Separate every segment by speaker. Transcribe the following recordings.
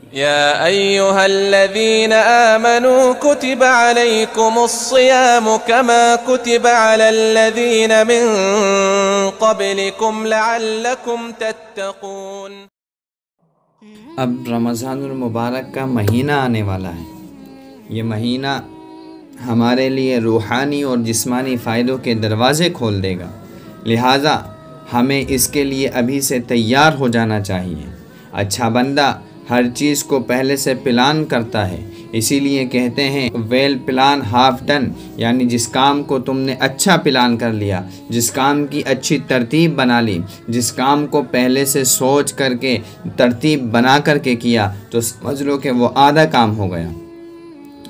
Speaker 1: يا أيها الذين آمنوا كتب عليكم الصيام كما كتب على الذين من قبلكم لعلكم تتقون۔
Speaker 2: اب رمضان المبارک کا مہینہ آنے والا ہے۔ یہ مہینہ ہمارے لیے روحانی اور جسمانی فائدوں کے دروازے کھول دے گا، لہٰذا ہمیں اس کے لیے ابھی سے تیار ہو جانا چاہیے۔ اچھا بندہ ہر چیز کو پہلے سے پلان کرتا ہے، اسی لیے کہتے ہیں ویل پلان ہاف ڈن، یعنی جس کام کو تم نے اچھا پلان کر لیا، جس کام کی اچھی ترتیب بنا لی، جس کام کو پہلے سے سوچ کر کے ترتیب بنا کر کے کیا تو سمجھ لو کہ وہ آدھا کام ہو گیا۔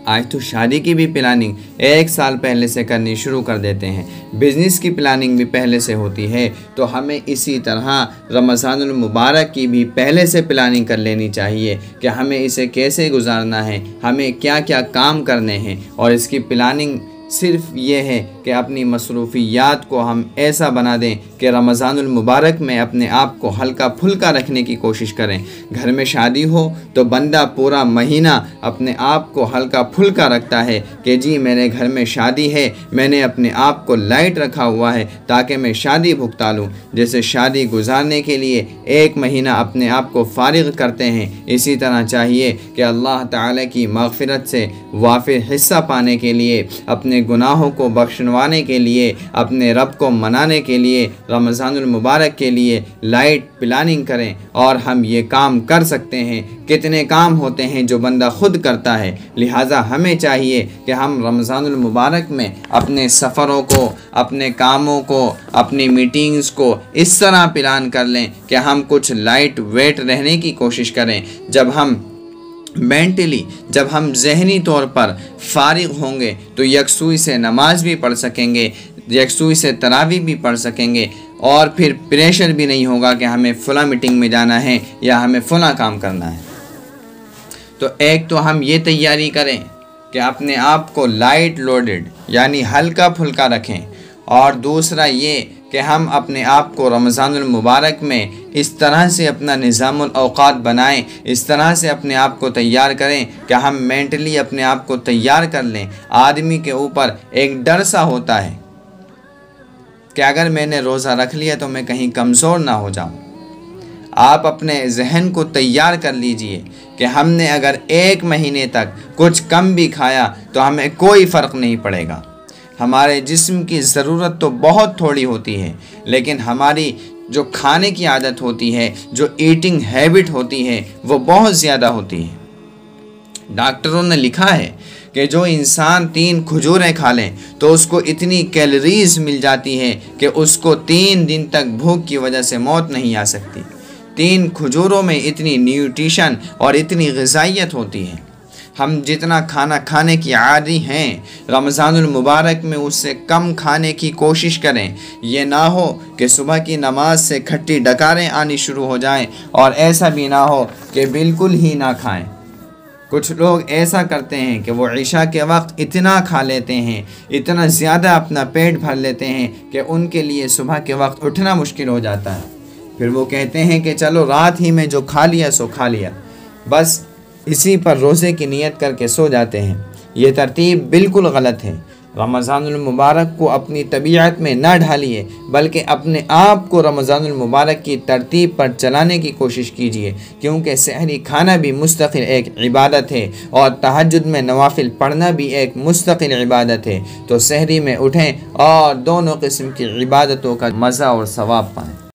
Speaker 2: آج تو شادی کی بھی پلاننگ 1 سال پہلے سے کرنی شروع کر دیتے ہیں، بزنس کی پلاننگ بھی پہلے سے ہوتی ہے، تو ہمیں اسی طرح رمضان المبارک کی بھی پہلے سے پلاننگ کر لینی چاہیے کہ ہمیں اسے کیسے گزارنا ہے، ہمیں کیا کیا کام کرنے ہیں، اور اس کی پلاننگ صرف یہ ہے کہ اپنی مصروفیات کو ہم ایسا بنا دیں کہ رمضان المبارک میں اپنے آپ کو ہلکا پھلکا رکھنے کی کوشش کریں۔ گھر میں شادی ہو تو بندہ پورا مہینہ اپنے آپ کو ہلکا پھلکا رکھتا ہے کہ جی میرے گھر میں شادی ہے، میں نے اپنے آپ کو لائٹ رکھا ہوا ہے تاکہ میں شادی بھگتا لوں۔ جیسے شادی گزارنے کے لیے 1 مہینہ اپنے آپ کو فارغ کرتے ہیں، اسی طرح چاہیے کہ اللہ تعالی کی مغفرت سے وافر حصہ پانے کے لیے، اپنے گناہوں کو بخشوانے کے لیے، اپنے رب کو منانے کے لیے، رمضان المبارک کے لیے لائٹ پلاننگ کریں۔ اور ہم یہ کام کر سکتے ہیں، کتنے کام ہوتے ہیں جو بندہ خود کرتا ہے، لہٰذا ہمیں چاہیے کہ ہم رمضان المبارک میں اپنے سفروں کو، اپنے کاموں کو، اپنی میٹنگز کو اس طرح پلان کر لیں کہ ہم کچھ لائٹ ویٹ رہنے کی کوشش کریں۔ جب ہم مینٹلی، جب ہم ذہنی طور پر فارغ ہوں گے تو یکسوئی سے نماز بھی پڑھ سکیں گے، یکسوئی سے تراویح بھی پڑھ سکیں گے، اور پھر پریشر بھی نہیں ہوگا کہ ہمیں فلاں میٹنگ میں جانا ہے یا ہمیں فلاں کام کرنا ہے۔ تو ایک تو ہم یہ تیاری کریں کہ اپنے آپ کو لائٹ لوڈڈ یعنی ہلکا پھلکا رکھیں، اور دوسرا یہ کہ ہم اپنے آپ کو رمضان المبارک میں اس طرح سے اپنا نظام الاوقات بنائیں، اس طرح سے اپنے آپ کو تیار کریں کہ ہم مینٹلی اپنے آپ کو تیار کر لیں۔ آدمی کے اوپر ایک ڈر سا ہوتا ہے کہ اگر میں نے روزہ رکھ لیا تو میں کہیں کمزور نہ ہو جاؤں۔ آپ اپنے ذہن کو تیار کر لیجئے کہ ہم نے اگر 1 مہینے تک کچھ کم بھی کھایا تو ہمیں کوئی فرق نہیں پڑے گا۔ ہمارے جسم کی ضرورت تو بہت تھوڑی ہوتی ہے، لیکن ہماری جو کھانے کی عادت ہوتی ہے، جو ایٹنگ ہیبٹ ہوتی ہے، وہ بہت زیادہ ہوتی ہے۔ ڈاکٹروں نے لکھا ہے کہ جو انسان 3 کھجوریں کھا لیں تو اس کو اتنی کیلوریز مل جاتی ہے کہ اس کو 3 دن تک بھوک کی وجہ سے موت نہیں آ سکتی۔ 3 کھجوروں میں اتنی نیوٹریشن اور اتنی غذائیت ہوتی ہے۔ ہم جتنا کھانا کھانے کی عادی ہیں، رمضان المبارک میں اس سے کم کھانے کی کوشش کریں۔ یہ نہ ہو کہ صبح کی نماز سے کھٹی ڈکاریں آنی شروع ہو جائیں، اور ایسا بھی نہ ہو کہ بالکل ہی نہ کھائیں۔ کچھ لوگ ایسا کرتے ہیں کہ وہ عشاء کے وقت اتنا کھا لیتے ہیں، اتنا زیادہ اپنا پیٹ بھر لیتے ہیں کہ ان کے لیے صبح کے وقت اٹھنا مشکل ہو جاتا ہے۔ پھر وہ کہتے ہیں کہ چلو رات ہی میں جو کھا لیا سو کھا لیا، بس اسی پر روزے کی نیت کر کے سو جاتے ہیں۔ یہ ترتیب بالکل غلط ہے۔ رمضان المبارک کو اپنی طبیعت میں نہ ڈھالیے، بلکہ اپنے آپ کو رمضان المبارک کی ترتیب پر چلانے کی کوشش کیجیے، کیونکہ سحری کھانا بھی مستقل ایک عبادت ہے، اور تہجد میں نوافل پڑھنا بھی ایک مستقل عبادت ہے۔ تو سحری میں اٹھیں اور دونوں قسم کی عبادتوں کا مزہ اور ثواب پائیں۔